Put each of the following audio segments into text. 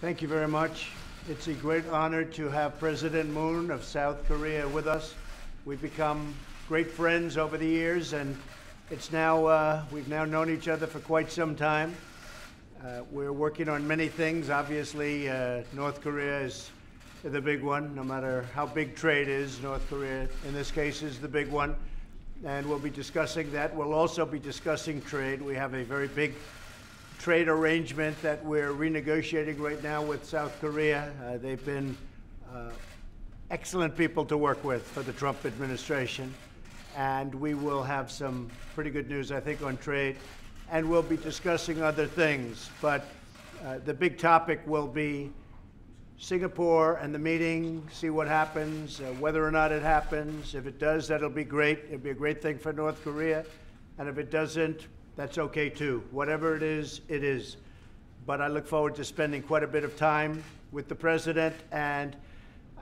Thank you very much. It's a great honor to have President Moon of South Korea with us. We've become great friends over the years, and it's now we've now known each other for quite some time. We're working on many things. Obviously, North Korea is the big one. No matter how big trade is, North Korea, in this case, is the big one. And we'll be discussing that. We'll also be discussing trade. We have a very big trade arrangement that we're renegotiating right now with South Korea. They've been excellent people to work with for the Trump administration. And we will have some pretty good news, I think, on trade. And we'll be discussing other things. But the big topic will be Singapore and the meeting, see what happens, whether or not it happens. If it does, that'll be great. It'll be a great thing for North Korea. And if it doesn't, that's okay too. Whatever it is, it is. But I look forward to spending quite a bit of time with the president, and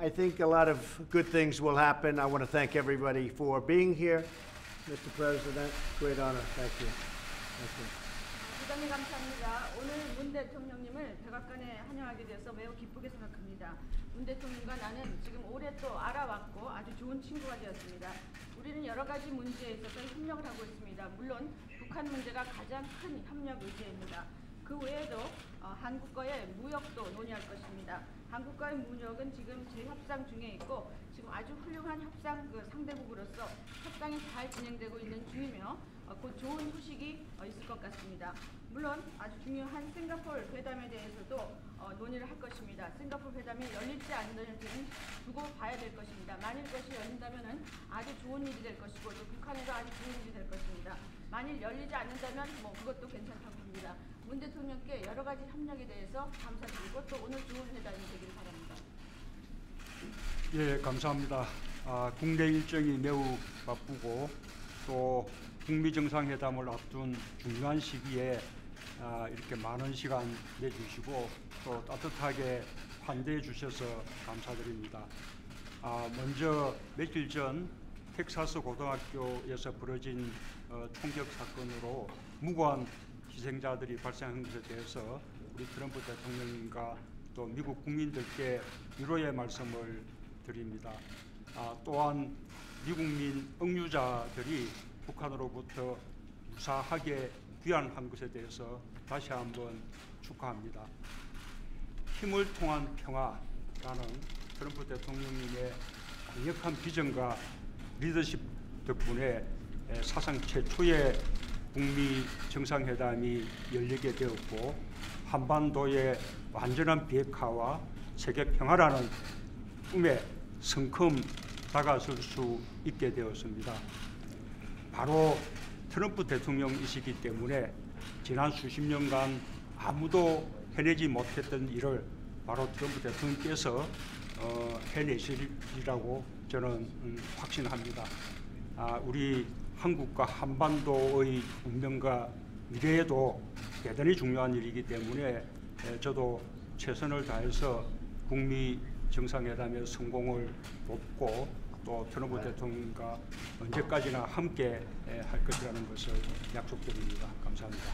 I think a lot of good things will happen. I want to thank everybody for being here. Mr. President, great honor. Thank you. Thank you. 대단히 감사합니다. 오늘 문 대통령님을 백악관에 환영하게 돼서 매우 기쁘게 생각합니다. 문 대통령과 나는 지금 오래 또 알아왔고 아주 좋은 친구가 되었습니다. 우리는 여러 가지 문제에 있어서 협력을 하고 있습니다. 물론 북한 문제가 가장 큰 협력 의제입니다. 그 외에도 한국과의 무역도 논의할 것입니다. 한국과의 무역은 지금 재협상 중에 있고 지금 아주 훌륭한 협상 상대국으로서 협상이 잘 진행되고 있는 중이며 곧 좋은 소식이 있을 것 같습니다. 물론 아주 중요한 싱가포르 회담에 대해서도 논의를 할 것입니다. 싱가포르 회담이 열릴지 안 열릴지는 두고 봐야 될 것입니다. 만일 그것이 열린다면 아주 좋은 일이 될 것이고 또 북한에도 아주 좋은 일이 될 것입니다. 만일 열리지 않는다면 그것도 괜찮다고 봅니다. 문 대통령께 여러 가지 협력에 대해서 감사드리고 또 오늘 좋은 회담이 되기를 바랍니다. 예, 감사합니다. 국내 일정이 매우 바쁘고 또 북미 정상회담을 앞둔 중요한 시기에 이렇게 많은 시간 내주시고 또 따뜻하게 환대해 주셔서 감사드립니다. 먼저 며칠 전 텍사스 고등학교에서 벌어진 총격 사건으로 무고한 희생자들이 발생한 것에 대해서 우리 트럼프 대통령님과 또 미국 국민들께 위로의 말씀을 드립니다. 또한 미국민 억류자들이 북한으로부터 무사하게 귀환한 것에 대해서 다시 한번 축하합니다. 힘을 통한 평화라는 트럼프 대통령님의 강력한 비전과 리더십 덕분에 사상 최초의 북미 정상회담이 열리게 되었고 한반도의 완전한 비핵화와 세계 평화라는 꿈에 성큼 다가설 수 있게 되었습니다. 바로 트럼프 대통령이시기 때문에 지난 수십 년간 아무도 해내지 못했던 일을 바로 트럼프 대통령께서 해내시리라고 저는 확신합니다. 우리 한국과 한반도의 운명과 미래에도 대단히 중요한 일이기 때문에 저도 최선을 다해서 북미 정상회담의 성공을 돕고 또 트럼프 대통령과 언제까지나 함께 할 것이라는 것을 약속드립니다. 감사합니다.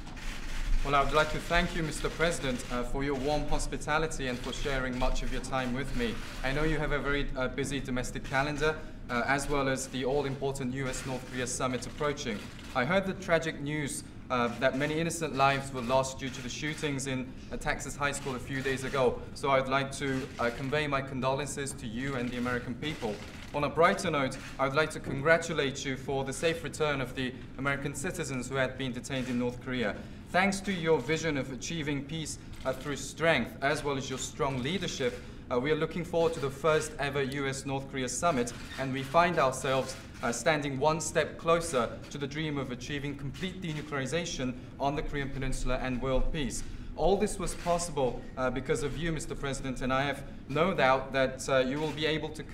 Well, I would like to thank you, Mr. President, for your warm hospitality and for sharing much of your time with me. I know you have a very busy domestic calendar, as well as the all-important US-North Korea summit approaching. I heard the tragic news that many innocent lives were lost due to the shootings in a Texas high school a few days ago. So I'd like to convey my condolences to you and the American people. On a brighter note, I would like to congratulate you for the safe return of the American citizens who had been detained in North Korea. Thanks to your vision of achieving peace through strength, as well as your strong leadership, we are looking forward to the first ever US-North Korea summit, and we find ourselves standing one step closer to the dream of achieving complete denuclearization on the Korean Peninsula and world peace. All this was possible because of you, Mr. President, and I have no doubt that you will be able to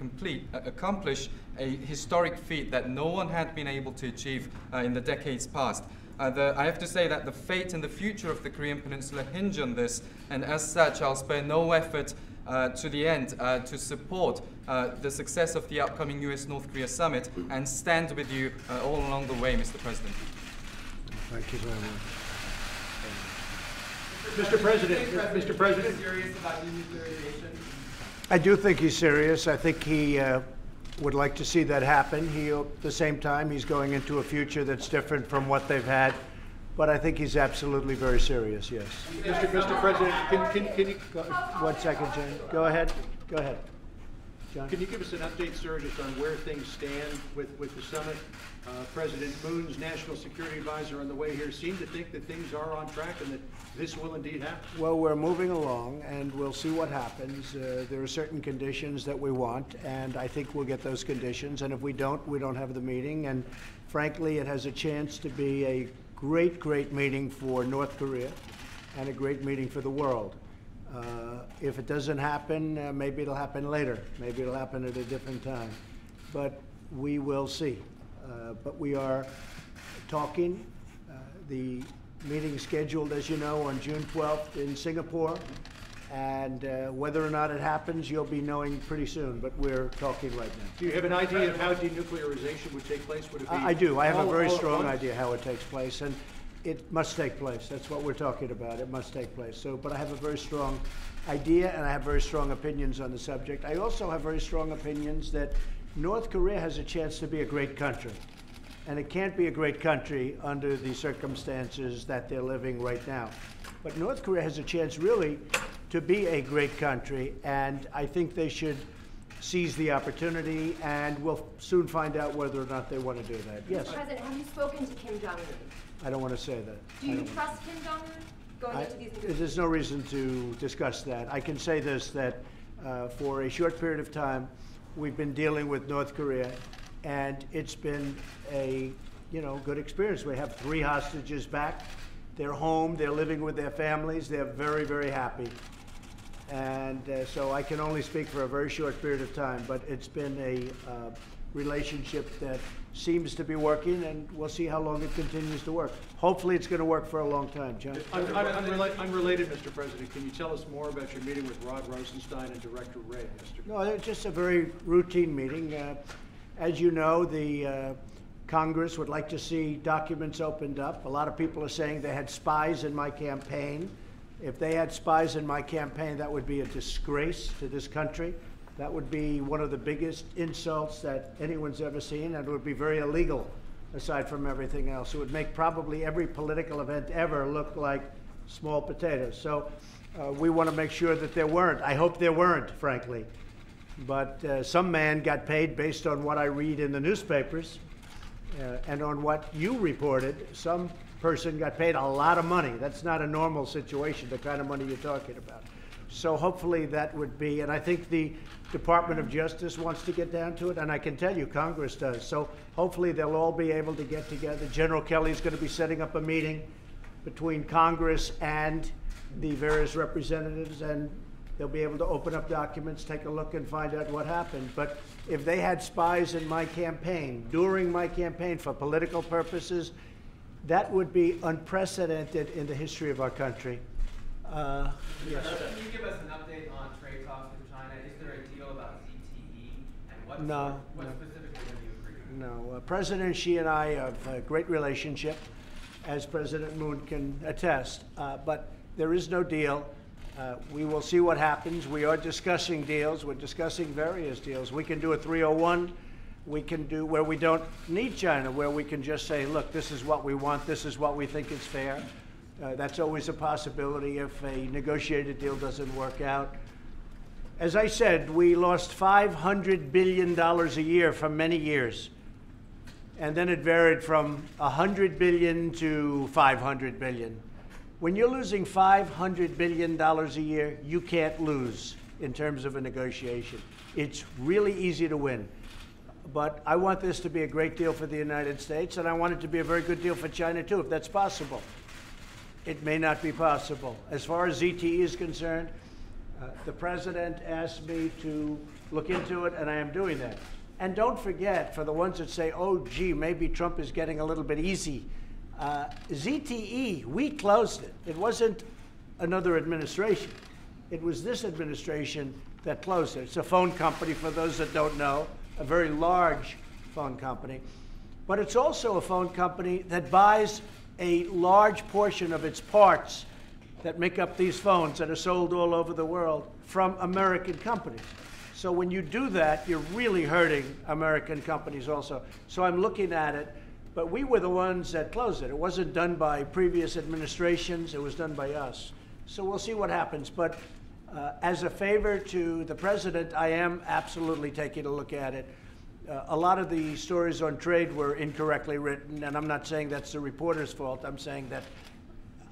accomplish a historic feat that no one had been able to achieve in the decades past. I have to say that the fate and the future of the Korean Peninsula hinge on this, and as such, I'll spare no effort to the end to support the success of the upcoming US-North Korea summit and stand with you all along the way, Mr. President. Thank you very much. Mr. President, Mr. President. Serious about denuclearization? I do think he's serious. I think he would like to see that happen. At the same time, he's going into a future that's different from what they've had. But I think he's absolutely very serious, yes. Mr. President, can you... 1 second, Jen. Go ahead. Go ahead. John? Can you give us an update, sir, just on where things stand with the summit? President Moon's national security advisor on the way here seemed to think that things are on track and that this will indeed happen. Well, we're moving along, and we'll see what happens. There are certain conditions that we want, and I think we'll get those conditions. And if we don't have the meeting. And frankly, it has a chance to be a great, great meeting for North Korea and a great meeting for the world. If it doesn't happen, maybe it'll happen later. Maybe it'll happen at a different time. But we will see. But we are talking. The meeting is scheduled, as you know, on June 12th in Singapore. And whether or not it happens, you'll be knowing pretty soon. But we're talking right now. Do you have an idea of how denuclearization would take place? Would it be I do. I have a very strong all idea how it takes place. And it must take place. That's what we're talking about. It must take place. But I have a very strong idea, and I have very strong opinions on the subject. I also have very strong opinions that North Korea has a chance to be a great country. And it can't be a great country under the circumstances that they're living right now. But North Korea has a chance, really, to be a great country, and I think they should seize the opportunity, and we'll soon find out whether or not they want to do that. Yes? President, have you spoken to Kim Jong-un? I don't want to say that. Do you trust Kim Jong-un going into these negotiations? There's no reason to discuss that. I can say this, that for a short period of time, we've been dealing with North Korea, and it's been a good experience. We have 3 hostages back. They're home. They're living with their families. They're very, very happy. And so I can only speak for a very short period of time, but it's been a relationship that seems to be working, and we'll see how long it continues to work. Hopefully it's going to work for a long time, John. Unrelated, Mr. President, can you tell us more about your meeting with Rod Rosenstein and Director Ray yesterday? No, it's just a very routine meeting. As you know, the Congress would like to see documents opened up. A lot of people are saying they had spies in my campaign. If they had spies in my campaign, that would be a disgrace to this country. That would be one of the biggest insults that anyone's ever seen, and it would be very illegal, aside from everything else. It would make probably every political event ever look like small potatoes. So we want to make sure that there weren't. I hope there weren't, frankly. But some man got paid based on what I read in the newspapers and on what you reported. Some person got paid a lot of money. That's not a normal situation, the kind of money you're talking about. So hopefully that would be, and I think the Department of Justice wants to get down to it, and I can tell you Congress does. So hopefully they'll all be able to get together. General Kelly's going to be setting up a meeting between Congress and the various representatives, and they'll be able to open up documents, take a look, and find out what happened. But if they had spies in my campaign, during my campaign for political purposes, that would be unprecedented in the history of our country. Yes. Can you give us an update on trade talks with China? Is there a deal about ZTE? And what specifically have you agreed? No. President Xi and I have a great relationship, as President Moon can attest. But there is no deal. We will see what happens. We are discussing deals. We're discussing various deals. We can do a 301. We can do where we don't need China, where we can just say, look, this is what we want. This is what we think is fair. That's always a possibility if a negotiated deal doesn't work out. As I said, we lost $500 billion a year for many years. And then it varied from $100 billion to $500 billion. When you're losing $500 billion a year, you can't lose in terms of a negotiation. It's really easy to win. But I want this to be a great deal for the United States, and I want it to be a very good deal for China, too, if that's possible. It may not be possible. As far as ZTE is concerned, the president asked me to look into it, and I am doing that. And don't forget, for the ones that say, oh, gee, maybe Trump is getting a little bit easy, ZTE, we closed it. It wasn't another administration. It was this administration that closed it. It's a phone company, for those that don't know, a very large phone company. But it's also a phone company that buys a large portion of its parts that make up these phones that are sold all over the world from American companies. So when you do that, you're really hurting American companies also. So I'm looking at it, but we were the ones that closed it. It wasn't done by previous administrations, it was done by us. So we'll see what happens. But as a favor to the president, I am absolutely taking a look at it. A lot of the stories on trade were incorrectly written, and I'm not saying that's the reporter's fault. I'm saying that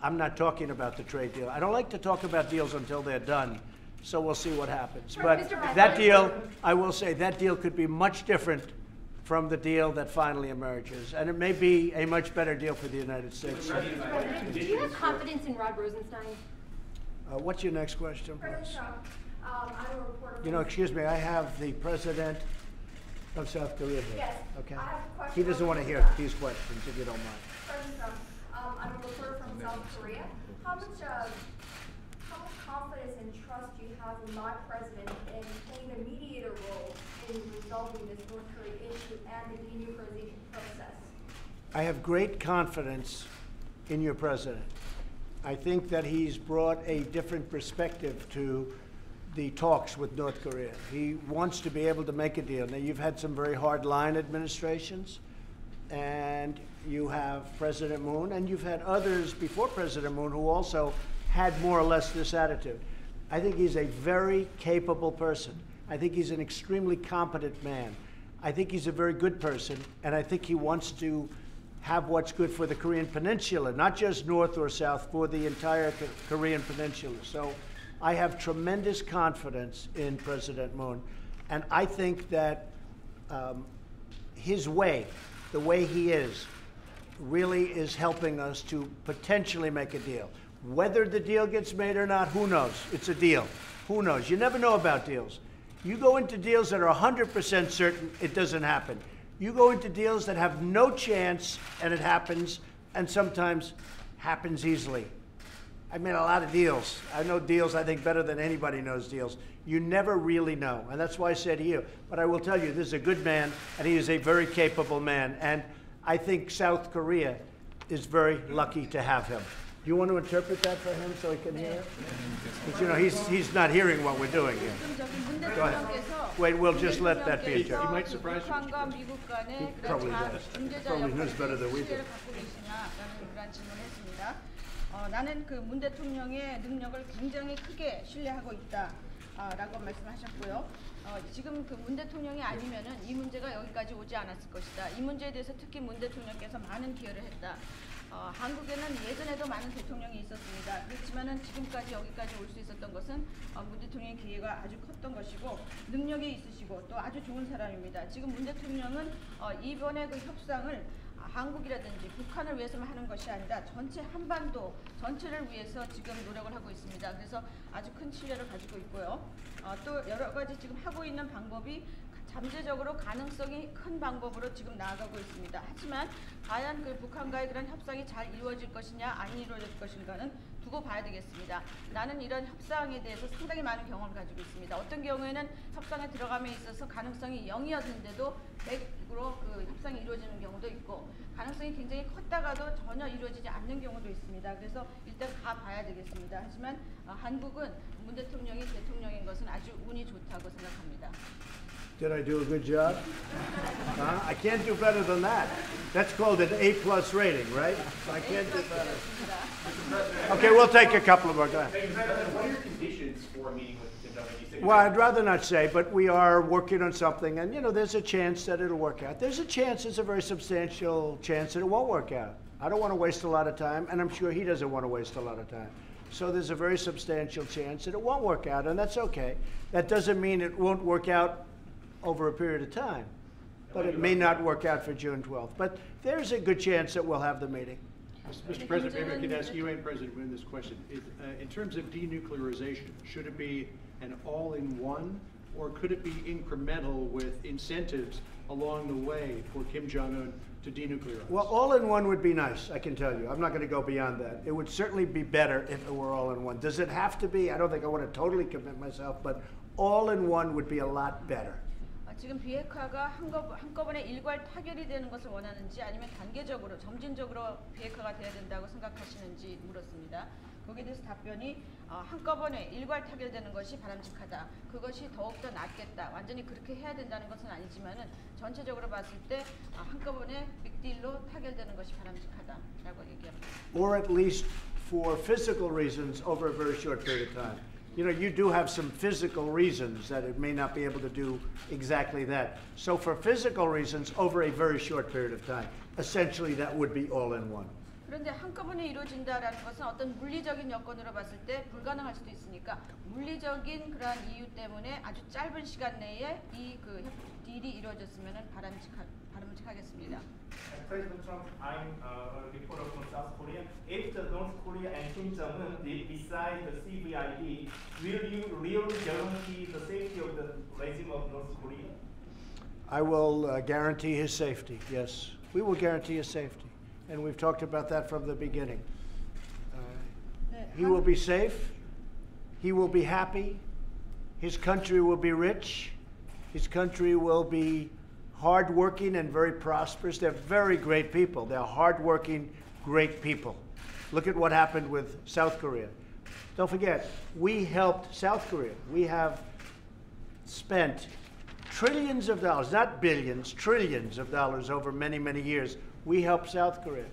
I'm not talking about the trade deal. I don't like to talk about deals until they're done, so we'll see what happens. But that deal, I will say, that deal could be much different from the deal that finally emerges, and it may be a much better deal for the United States. President, do you have confidence in Rod Rosenstein? What's your next question, President please? Trump, I'm a reporter. You know, excuse me, I have the president of South Korea here. Yes. Okay. I have a question He doesn't want to hear about- these questions, if you don't mind. President Trump, I'm a reporter from South Korea. How much confidence and trust do you have in my president in playing a mediator role in resolving this North Korea issue and the denuclearization process? I have great confidence in your president. I think that he's brought a different perspective to the talks with North Korea. He wants to be able to make a deal. Now, you've had some very hard-line administrations, and you have President Moon, and you've had others before President Moon who also had more or less this attitude. I think he's a very capable person. I think he's an extremely competent man. I think he's a very good person, and I think he wants to have what's good for the Korean Peninsula, not just North or South, for the entire Korean Peninsula. So I have tremendous confidence in President Moon, and I think that his way, the way he is, really is helping us to potentially make a deal. Whether the deal gets made or not, who knows? It's a deal. Who knows? You never know about deals. You go into deals that are 100% certain it doesn't happen. You go into deals that have no chance and it happens, and sometimes happens easily. I made a lot of deals. I know deals, I think, better than anybody knows deals. You never really know, and that's why I said to you. But I will tell you, this is a good man, and he is a very capable man, and I think South Korea is very lucky to have him. Do you want to interpret that for him so he can hear it? Because, you know, he's not hearing what we're doing here. Go ahead. Wait, we'll just let that be interpreted. He might surprise you. 북한과 미국 간의 probably 그런 does. 중재자 Probably knows better than we do. 신뢰를 갖고 계시냐라는 그런 질문을 했습니다. 나는 그 문 대통령의 능력을 굉장히 크게 신뢰하고 있다라고 말씀하셨고요. 지금 그 문 대통령이 아니면은 이 문제가 여기까지 오지 않았을 것이다. 이 문제에 대해서 특히 문 대통령께서 많은 기여를 했다. 한국에는 예전에도 많은 대통령이 있었습니다. 그렇지만은 지금까지 여기까지 올 수 있었던 것은 문 대통령의 기여가 아주 컸던 것이고 능력이 있으시고 또 아주 좋은 사람입니다. 지금 문 대통령은 이번에 그 협상을 한국이라든지 북한을 위해서만 하는 것이 아니라 전체 한반도 전체를 위해서 지금 노력을 하고 있습니다. 그래서 아주 큰 신뢰를 가지고 있고요. 또 여러 가지 지금 하고 있는 방법이 잠재적으로 가능성이 큰 방법으로 지금 나아가고 있습니다. 하지만 과연 그 북한과의 그런 협상이 잘 이루어질 것이냐 안 이루어질 것인가는 두고 봐야 되겠습니다. 나는 이런 협상에 대해서 상당히 많은 경험을 가지고 있습니다. 어떤 경우에는 협상에 들어감에 있어서 가능성이 0이었는데도 100%로 그 협상이 이루어지는 경우도 있고 가능성이 굉장히 컸다가도 전혀 이루어지지 않는 경우도 있습니다. 그래서 일단 가봐야 되겠습니다. 하지만 한국은 문 대통령이 대통령인 것은 아주 운이 좋다고 생각합니다. Did I do a good job? I can't do better than that. That's called an A+ rating, right? I can't do better. Okay, we'll take a couple of more. Go ahead. What are your conditions for meeting with Kim Jong-un? Well, I'd rather not say, but we are working on something, and, you know, there's a chance that it'll work out. There's a very substantial chance that it won't work out. I don't want to waste a lot of time, and I'm sure he doesn't want to waste a lot of time. So there's a very substantial chance that it won't work out, and that's okay. That doesn't mean it won't work out over a period of time, but it may not work out for June 12th. But there's a good chance that we'll have the meeting. Mr. President, maybe I could ask you and President Moon this question. In terms of denuclearization, should it be an all-in-one, or could it be incremental with incentives along the way for Kim Jong-un to denuclearize? Well, all-in-one would be nice, I can tell you. I'm not going to go beyond that. It would certainly be better if it were all-in-one. Does it have to be? I don't think I want to totally commit myself, but all-in-one would be a lot better. 지금 비핵화가 한꺼번에 일괄 타결이 되는 것을 원하는지 아니면 단계적으로 점진적으로 비핵화가 돼야 된다고 생각하시는지 물었습니다. 거기에 대해서 답변이 한꺼번에 일괄 타결되는 것이 바람직하다. 그것이 더욱더 낫겠다. 완전히 그렇게 해야 된다는 것은 아니지만은 전체적으로 봤을 때 한꺼번에 빅딜로 타결되는 것이 바람직하다라고 얘기합니다. Or at least for physical reasons over a very short period of time. You know, you do have some physical reasons that it may not be able to do exactly that. So for physical reasons over a very short period of time, essentially that would be all in one. 그런데 한꺼번에 이루어진다라는 것은 어떤 물리적인 여건으로 봤을 때 불가능할 수도 있으니까 물리적인 그러한 이유 때문에 아주 짧은 시간 내에 이 딜이 이루어졌으면 바람직하겠습니다. President Trump, I'm a reporter from South Korea. If the North Korea and Kim Jong-un decide the CVID, will you really guarantee the safety of the regime of North Korea? I will guarantee his safety, yes. We will guarantee his safety. And we've talked about that from the beginning. He will be safe. He will be happy. His country will be rich. His country will be hardworking and very prosperous. They're very great people. They're hardworking, great people. Look at what happened with South Korea. Don't forget, we helped South Korea. We have spent trillions of dollars, not billions, trillions of dollars over many, many years. We helped South Korea.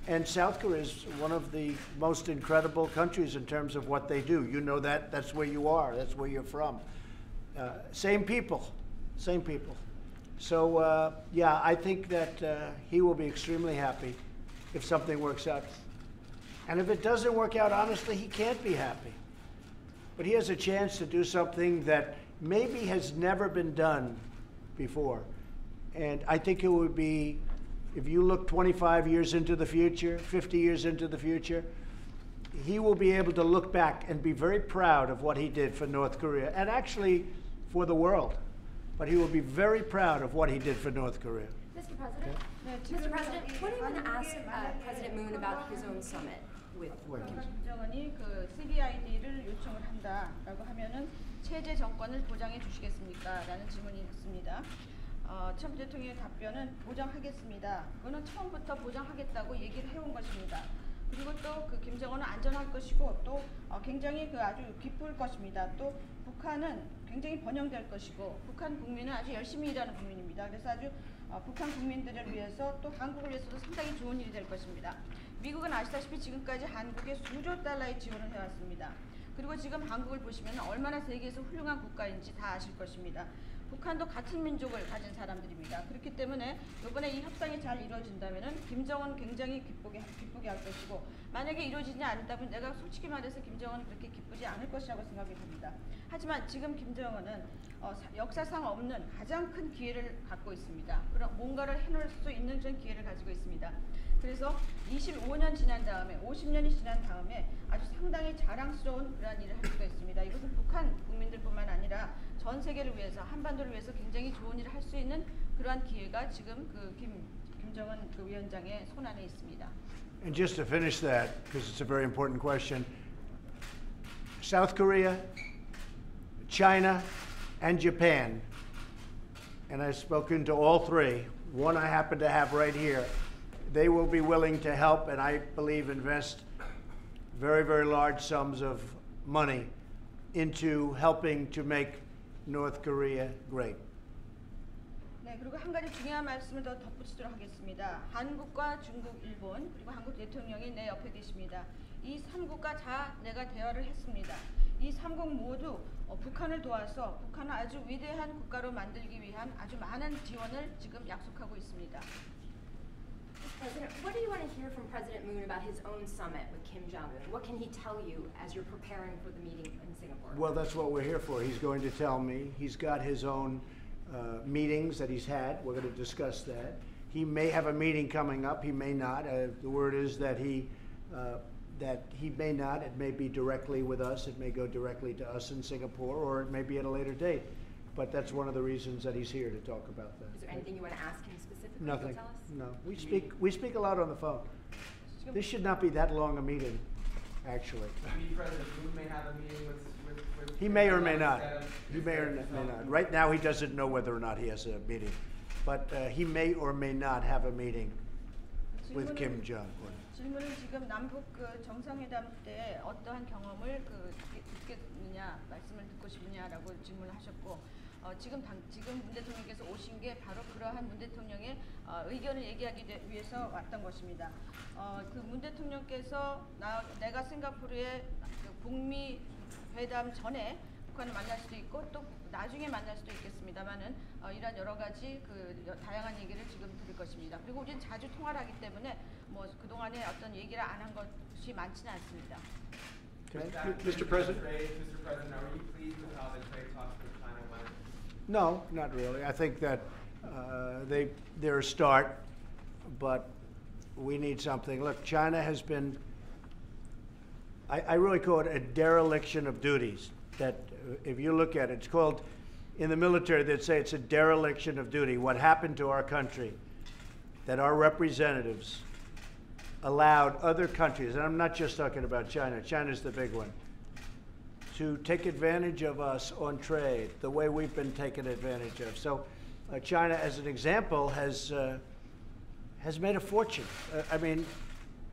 And South Korea is one of the most incredible countries in terms of what they do. You know that. That's where you are. That's where you're from. Same people. Same people. So, yeah, I think that he will be extremely happy if something works out. And if it doesn't work out, honestly, he can't be happy. But he has a chance to do something that maybe has never been done before. And I think it would be, if you look 25 years into the future, 50 years into the future, he will be able to look back and be very proud of what he did for North Korea and actually for the world. But he will be very proud of what he did for North Korea. Mr. President, Mr. President, what do you want to ask President Moon about his own summit with Kim? 김정은이 그 CVID를 요청을 한다라고 하면은 체제 정권을 보장해 주시겠습니까? 라는 질문이 있습니다. 트럼프 대통령의 답변은 보장하겠습니다. 그거는 처음부터 보장하겠다고 얘기를 해온 것입니다. 그리고 또 그 김정은은 안전할 것이고 또 굉장히 아주 기쁠 것입니다. 또 북한은 굉장히 번영될 것이고 북한 국민은 아주 열심히 일하는 국민입니다. 그래서 아주 북한 국민들을 위해서 또 한국을 위해서도 상당히 좋은 일이 될 것입니다. 미국은 아시다시피 지금까지 한국에 수조 달러의 지원을 해왔습니다. 그리고 지금 한국을 보시면 얼마나 세계에서 훌륭한 국가인지 다 아실 것입니다. 북한도 같은 민족을 가진 사람들입니다. 그렇기 때문에 이번에 이 협상이 잘 이루어진다면 김정은 굉장히 기쁘게 할 것이고 만약에 이루어지지 않는다면 내가 솔직히 말해서 김정은은 그렇게 기쁘지 않을 것이라고 생각이 듭니다. 하지만 지금 김정은은 역사상 없는 가장 큰 기회를 갖고 있습니다. 그럼 뭔가를 해놓을 수 있는 그런 기회를 가지고 있습니다. 그래서 25년 지난 다음에 50년이 지난 다음에 아주 상당히 자랑스러운 그런 일을 할 수가 있습니다. 이것은 북한 국민들뿐만 아니라 전 세계를 위해서 한반도를 위해서 굉장히 좋은 일을 할 수 있는 그러한 기회가 지금 그 김정은 그 위원장의 손안에 있습니다. And just to finish that, because it's a very important question, South Korea, China, and Japan, and I've spoken to all three. One I happen to have right here. They will be willing to help and I believe invest very, very large sums of money into helping to make North Korea great. 네, 그리고 한 가지 중요한 말씀을 더 덧붙이도록 하겠습니다. 한국과 중국, 일본 그리고 한국 대통령이 내 옆에 계십니다. 이 3국과 다 내가 대화를 했습니다. 이 3국 모두 북한을 도와서 북한을 아주 위대한 국가로 만들기 위한 아주 많은 지원을 지금 약속하고 있습니다. President, what do you want to hear from President Moon about his own summit with Kim Jong-un? What can he tell you as you're preparing for the meeting in Singapore? Well, that's what we're here for. He's going to tell me. He's got his own meetings that he's had. We're going to discuss that. He may have a meeting coming up. He may not. The word is that he may not. It may be directly with us. It may go directly to us in Singapore, or it may be at a later date. But that's one of the reasons that he's here to talk about that. Is there anything you want to ask him specifically? Nothing. Tell us? No. We speak a lot on the phone. This should not be that long a meeting, actually. President Moon may have a meeting with He may or may not. instead of He may or may not. Right now, he doesn't know whether or not he has a meeting, but he may or may not have a meeting with Kim Jong-un. 질문은 지금 남북 그 정상회담 때 어떠한 경험을 듣겠느냐, 말씀을 듣고 싶느냐라고 질문을 하셨고, 지금 문 대통령께서 오신 게 바로 그러한 문 대통령의 의견을 얘기하기 위해서 왔던 것입니다. 그 문 대통령께서 내가 싱가포르의 그 북미 회담 전에 북한을 만날 수도 있고 또 나중에 만날 수도 있겠습니다만은 이런 여러 가지 그 다양한 얘기를 지금 들을 것입니다. 그리고 우리는 자주 통화를 하기 때문에 뭐 그동안에 어떤 얘기를 안 한 것이 많지는 않습니다. Mr. President? Mr. President, are you pleased with how the trade talks with China went? No, not really. I think that they're a start, but we need something. Look, China has been, I really call it a dereliction of duties. That if you look at it, it's called, in the military, they'd say it's a dereliction of duty. What happened to our country, that our representatives allowed other countries, and I'm not just talking about China, China's the big one, to take advantage of us on trade the way we've been taken advantage of. So China, as an example, has made a fortune. I mean,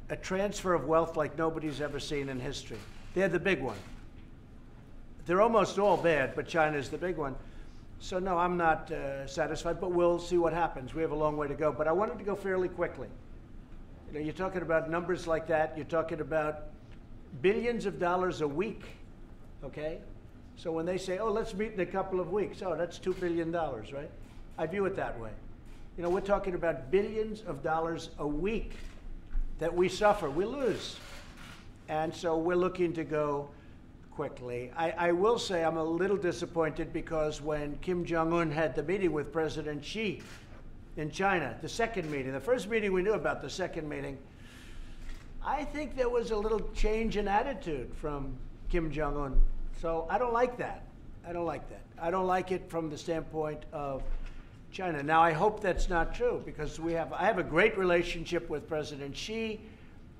a transfer of wealth like nobody's ever seen in history. They're the big one. They're almost all bad, but China's the big one. So no, I'm not satisfied, but we'll see what happens. We have a long way to go. But I wanted to go fairly quickly. You know, you're talking about numbers like that. You're talking about billions of dollars a week, okay? So when they say, oh, let's meet in a couple of weeks, oh, that's $2 billion, right? I view it that way. You know, we're talking about billions of dollars a week that we suffer, we lose. And so we're looking to go quickly. I will say I'm a little disappointed because when Kim Jong-un had the meeting with President Xi in China, the second meeting, the first meeting we knew about, the second meeting, I think there was a little change in attitude from Kim Jong-un. So I don't like that. I don't like that. I don't like it from the standpoint of China. Now, I hope that's not true because I have a great relationship with President Xi.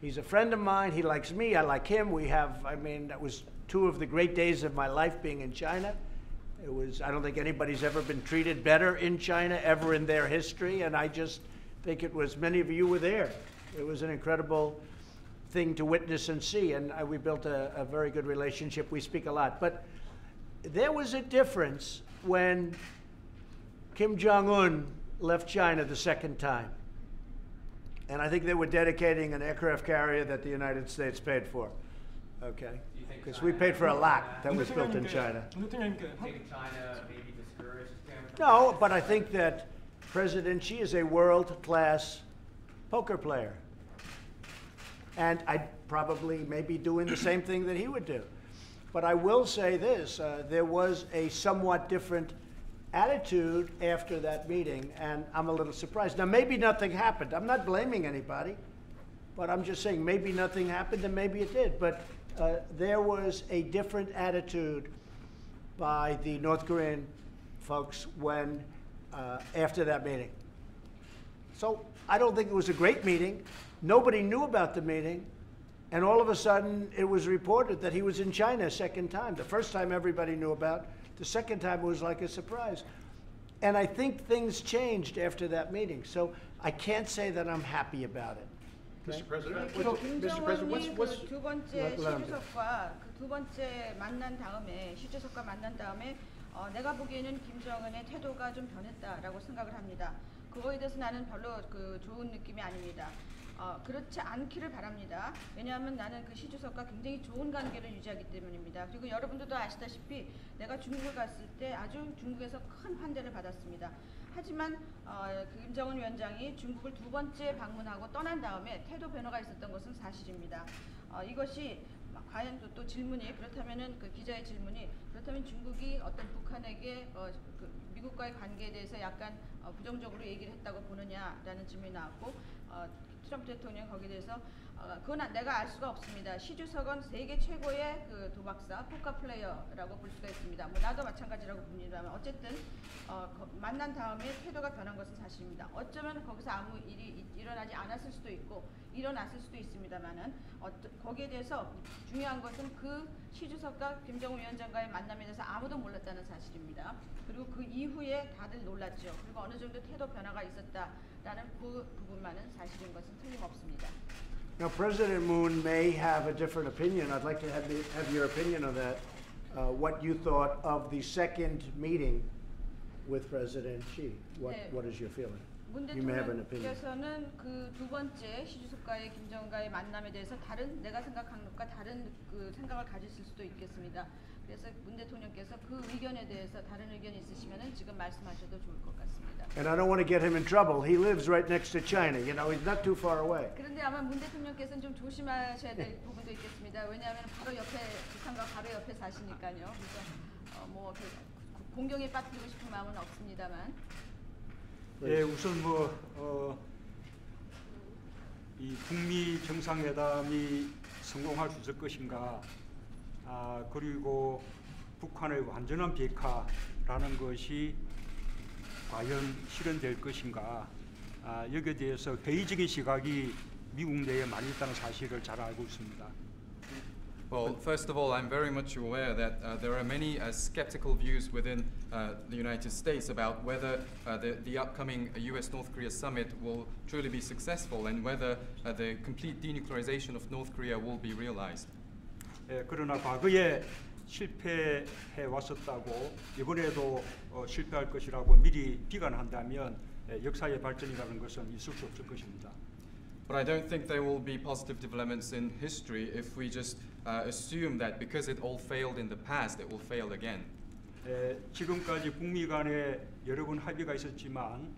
He's a friend of mine. He likes me. I like him. That was two of the great days of my life being in China. I don't think anybody's ever been treated better in China ever in their history, and I just think many of you were there. It was an incredible thing to witness and see, and we built a very good relationship. We speak a lot. But there was a difference when Kim Jong-un left China the second time. And I think they were dedicating an aircraft carrier that the United States paid for. Okay? Because we paid for a lot that was built in China. Do you think China maybe discouraged him? No, but I think that President Xi is a world-class poker player. And I'd probably maybe doing the same thing that he would do. But I will say this, there was a somewhat different attitude after that meeting, and I'm a little surprised. Now, maybe nothing happened. I'm not blaming anybody, but I'm just saying maybe nothing happened and maybe it did. But there was a different attitude by the North Korean folks when after that meeting. So I don't think it was a great meeting. Nobody knew about the meeting, and all of a sudden it was reported that he was in China a second time. The first time everybody knew about. The second time it was like a surprise. And I think things changed after that meeting. So I can't say that I'm happy about it. Mr. President, 김정은이 그 두 번째 시주석과 그 두 번째 시주석과 만난 다음에 내가 보기에는 김정은의 태도가 좀 변했다라고 생각을 합니다. 그거에 대해서 나는 별로 좋은 느낌이 아닙니다. 그렇지 않기를 바랍니다. 왜냐하면 나는 그 시주석과 굉장히 좋은 관계를 유지하기 때문입니다. 그리고 여러분들도 아시다시피 내가 중국을 갔을 때 아주 중국에서 큰 환대를 받았습니다. 하지만 김정은 위원장이 중국을 두 번째 방문하고 떠난 다음에 태도 변화가 있었던 것은 사실입니다. 이것이 과연 또 질문이 그렇다면은 그 기자의 질문이 그렇다면 중국이 어떤 북한에게 미국과의 관계에 대해서 약간 부정적으로 얘기를 했다고 보느냐라는 질문이 나왔고 트럼프 대통령이 거기에 대해서 그건 내가 알 수가 없습니다. 시주석은 세계 최고의 그 도박사, 포커 플레이어라고 볼 수가 있습니다. 뭐 나도 마찬가지라고 봅니다만 어쨌든 만난 다음에 태도가 변한 것은 사실입니다. 어쩌면 거기서 아무 일이 일어나지 않았을 수도 있고 일어났을 수도 있습니다만은 거기에 대해서 중요한 것은 그 시 주석과 김정은 위원장과의 만남에 대해서 아무도 몰랐다는 사실입니다. 그리고 그 이후에 다들 놀랐죠. 그리고 어느 정도 태도 변화가 있었다라는 그 부분만은 사실인 것은 틀림없습니다. Now, President Moon may have a different opinion. I'd like to have your opinion on that. What you thought of the second meeting with President Xi? What is your feeling? 문 You may have an opinion. 대통령께서는 그 두 번째 시 주석과의 김정은과의 만남에 대해서 내가 생각한 것과 다른 그 생각을 가지실 수도 있겠습니다. 그래서 문 대통령께서 그 의견에 대해서 다른 의견이 있으시면은 지금 말씀하셔도 좋을 것 같습니다. And I don't want to get him in trouble. He lives right next to China. You know, he's not too far away. 그런데 아마 문 대통령께서는 좀 조심하셔야 될 부분도 있겠습니다. 왜냐하면 바로 옆에 북한과 바로 옆에 사시니까요. 그래서 뭐 공경에 빠뜨리고 싶은 마음은 없습니다만. 예, 우선 이 북미 정상회담이 성공할 수 있을 것인가, 그리고 북한의 완전한 비핵화라는 것이 과연 실현될 것인가, 여기에 대해서 회의적인 시각이 미국 내에 많이 있다는 사실을 잘 알고 있습니다. Well, first of all, I'm very much aware that there are many skeptical views within the United States about whether the upcoming U.S.-North Korea summit will truly be successful and whether the complete denuclearization of North Korea will be realized. 그러나 과거에 실패해 왔었다고 이번에도 실패할 것이라고 미리 비관한다면 역사의 발전이라는 것은 있을 수 없을 것입니다. But I don't think there will be positive developments in history if we just assume that because it all failed in the past, it will fail again. 지금까지 북미 간에 여러 번 합의가 있었지만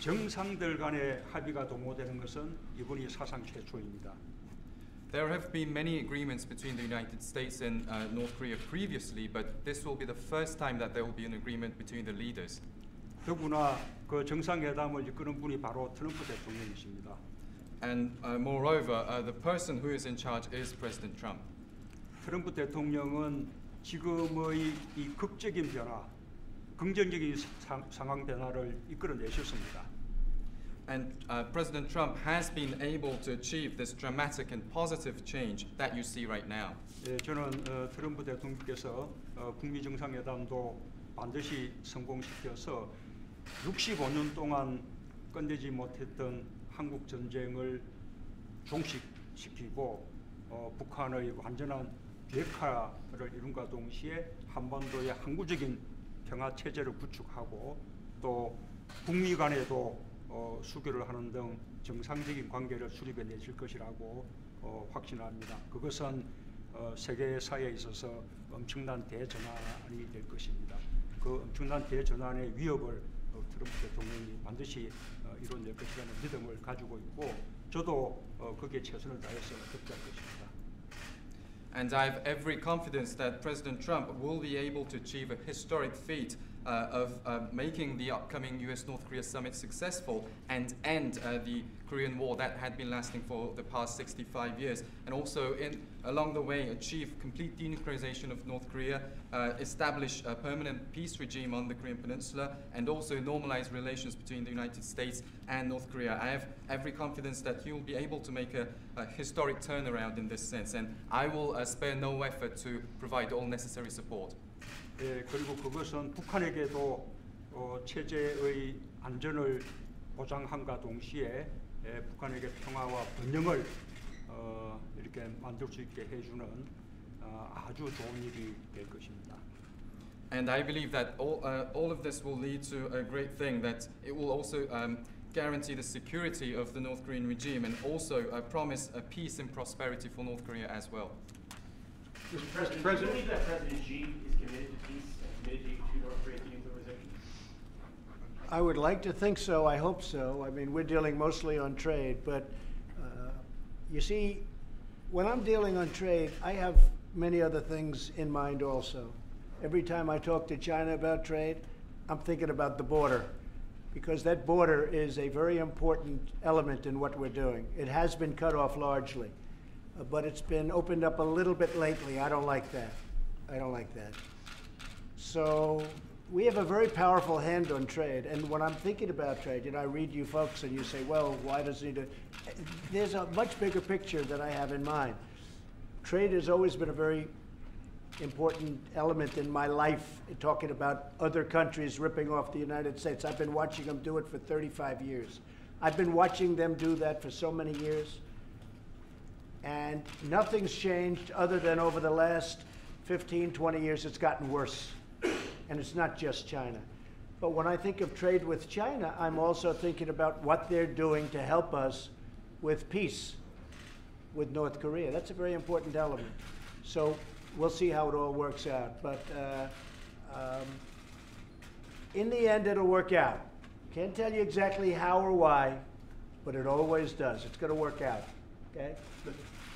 정상들 간의 합의가 도모되는 것은 이번이 사상 최초입니다. There have been many agreements between the United States and North Korea previously, but this will be the first time that there will be an agreement between the leaders. 더구나 그 정상회담을 이끄는 분이 바로 트럼프 대통령이십니다. And moreover, the person who is in charge is President Trump. 트럼프 대통령은 지금의 이 극적인 변화, 긍정적인 상황 변화를 이끌어내셨습니다. And President Trump has been able to achieve this dramatic and positive change that you see right now. 저는 트럼프 대통령께서 북미 정상회담도 반드시 성공시켜서 65년 동안 끝내지 못했던 한국 전쟁을 종식시키고 북한의 완전한 비핵화를 이룬과 동시에 한반도의 항구적인 평화 체제를 구축하고 또 북미 간에도 수교를 하는 등 정상적인 관계를 수립해 내실 것이라고 확신합니다. 그것은 세계사에 있어서 엄청난 대전환이 될 것입니다. 그 엄청난 대전환의 위협을 트럼프 대통령이 반드시 이뤄낼 것이라는 믿음을 가지고 있고 저도 거기에 최선을 다해서 협조할 것입니다. And I have every confidence that President Trump will be able to achieve a historic feat of making the upcoming U.S.-North Korea summit successful and end the Korean War that had been lasting for the past 65 years, and also along the way achieve complete denuclearization of North Korea, establish a permanent peace regime on the Korean Peninsula, and also normalize relations between the United States and North Korea. I have every confidence that he will be able to make a historic turnaround in this sense, and I will spare no effort to provide all necessary support. 그리고 그것은 북한에게도 체제의 안전을 보장함과 동시에 북한에게 평화와 번영을 이렇게 만들 수 있게 해주는 아주 좋은 일이 될 것입니다. And I believe that all of this will lead to a great thing, that it will also guarantee the security of the North Korean regime and also promise a peace and prosperity for North Korea as well. Mr. President, do you believe that President Xi is committed to peace and committed to North Korea's denuclearization? I would like to think so. I hope so. I mean, we're dealing mostly on trade, but you see, when I'm dealing on trade, I have many other things in mind also. Every time I talk to China about trade, I'm thinking about the border, because that border is a very important element in what we're doing. It has been cut off largely, but it's been opened up a little bit lately. I don't like that. I don't like that. So we have a very powerful hand on trade, and when I'm thinking about trade, I read you folks and you say, well, why does he do? there's a much bigger picture that I have in mind. Trade has always been a very important element in my life, talking about other countries ripping off the United States. I've been watching them do it for 35 years. I've been watching them do that for so many years. And nothing's changed other than over the last 15, 20 years, it's gotten worse. And it's not just China. But when I think of trade with China, I'm also thinking about what they're doing to help us with peace with North Korea. That's a very important element. So we'll see how it all works out. But in the end, it'll work out. Can't tell you exactly how or why, but it always does. It's going to work out. Okay?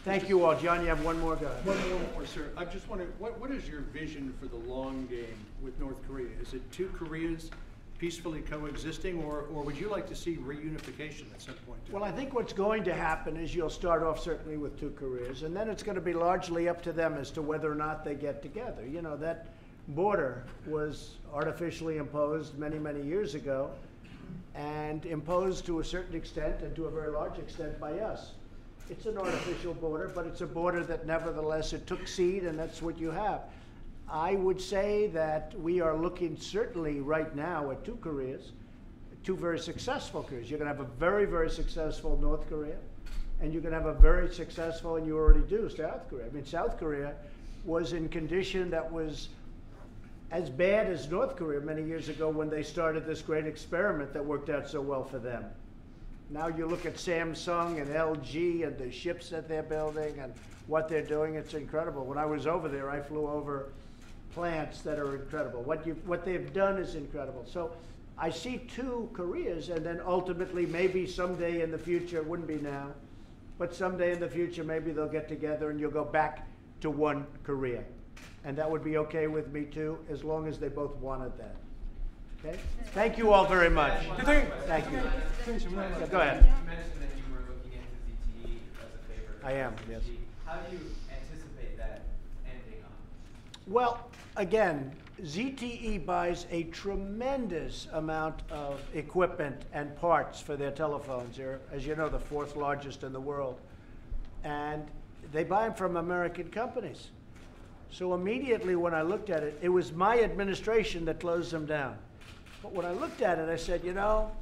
Thank you all. John, you have one more guy. One more, sir. I just wonder, what is your vision for the long game with North Korea? Is it two Koreas peacefully coexisting, or would you like to see reunification at some point? Well, I think what's going to happen is you'll start off certainly with two Koreas, and then it's going to be largely up to them as to whether or not they get together. You know, that border was artificially imposed many, many years ago, and imposed to a certain extent and to a very large extent by us. It's an artificial border, but it's a border that nevertheless it took seed, and that's what you have. I would say that we are looking certainly right now at two Koreas, two very successful Koreas. You're going to have a very, very successful North Korea, and you're going to have a very successful, and you already do, South Korea. I mean, South Korea was in condition that was as bad as North Korea many years ago when they started this great experiment that worked out so well for them. Now you look at Samsung and LG and the ships that they're building and what they're doing, it's incredible. When I was over there, I flew over plants that are incredible. What they've done is incredible. So I see two Koreas, and then ultimately maybe someday in the future, it wouldn't be now, but someday in the future maybe they'll get together and you'll go back to one Korea. And that would be okay with me too, as long as they both wanted that. Okay? Thank you all very much. Thank you. Yeah, go ahead. You mentioned that you were looking into ZTE as a favor. I am, yes. How do you anticipate that ending up? Well, again, ZTE buys a tremendous amount of equipment and parts for their telephones. They're, as you know, the fourth largest in the world. And they buy them from American companies. So immediately when I looked at it, it was my administration that closed them down. But when I looked at it, I said, you know,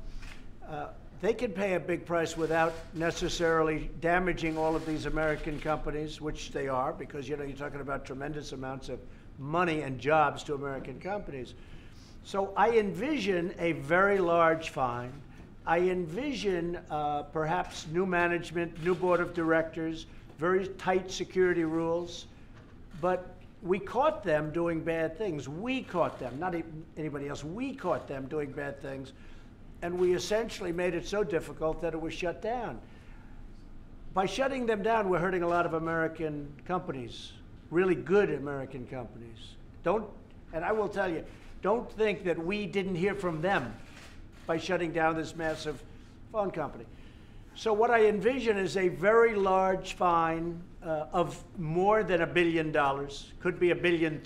they can pay a big price without necessarily damaging all of these American companies, which they are, because, you know, you're talking about tremendous amounts of money and jobs to American companies. So I envision a very large fine. I envision perhaps new management, new board of directors, very tight security rules. But we caught them doing bad things. We caught them, not anybody else. We caught them doing bad things. And we essentially made it so difficult that it was shut down. By shutting them down, we're hurting a lot of American companies, really good American companies. And I will tell you, don't think that we didn't hear from them by shutting down this massive phone company. So what I envision is a very large fine of more than $1 billion, could be $1.3 billion.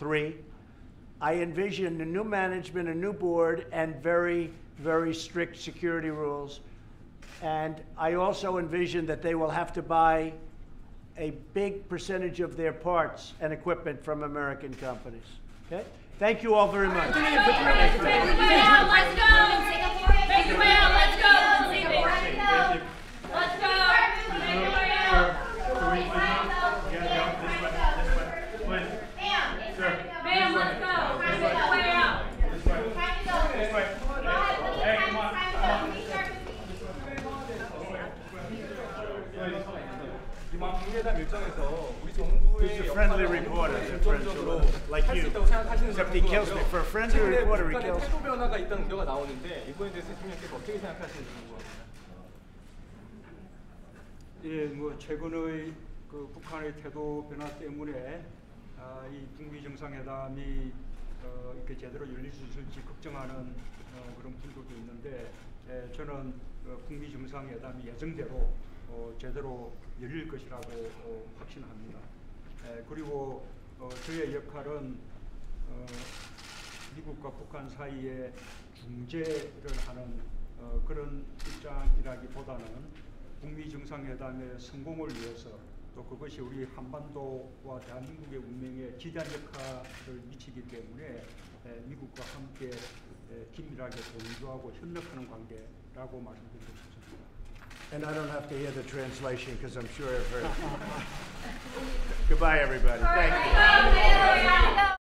I envision a new management, a new board, and very, very strict security rules. And I also envision that they will have to buy a big percentage of their parts and equipment from American companies. Okay? Thank you all very much. Let's go! Let's go! Ma'am, let's go. Way out. He's a friendly reporter, like you. Except he kills me. For a friendly reporter, he kills me. 변화가 있다는 우려가 나오는데 이거에 대해서 대통령께서 어떻게 생각하시는지 궁금합니다. 예, 뭐 최근의 그 북한의 태도 변화 때문에 이 북미 정상회담이 이렇게 제대로 열릴 수 있을지 걱정하는 그런 분들도 있는데 저는 북미 정상회담이 예정대로 제대로 열릴 것이라고 확신합니다. 그리고 저의 역할은 미국과 북한 사이에 중재를 하는 그런 입장이라기보다는 북미 정상회담의 성공을 위해서 또 그것이 우리 한반도와 대한민국의 운명에 지대한 역할을 미치기 때문에 미국과 함께 긴밀하게 동조하고 협력하는 관계라고 말씀드리고 싶습니다. And I don't have to hear the translation because I'm sure I've heard. Goodbye, everybody. Thank you.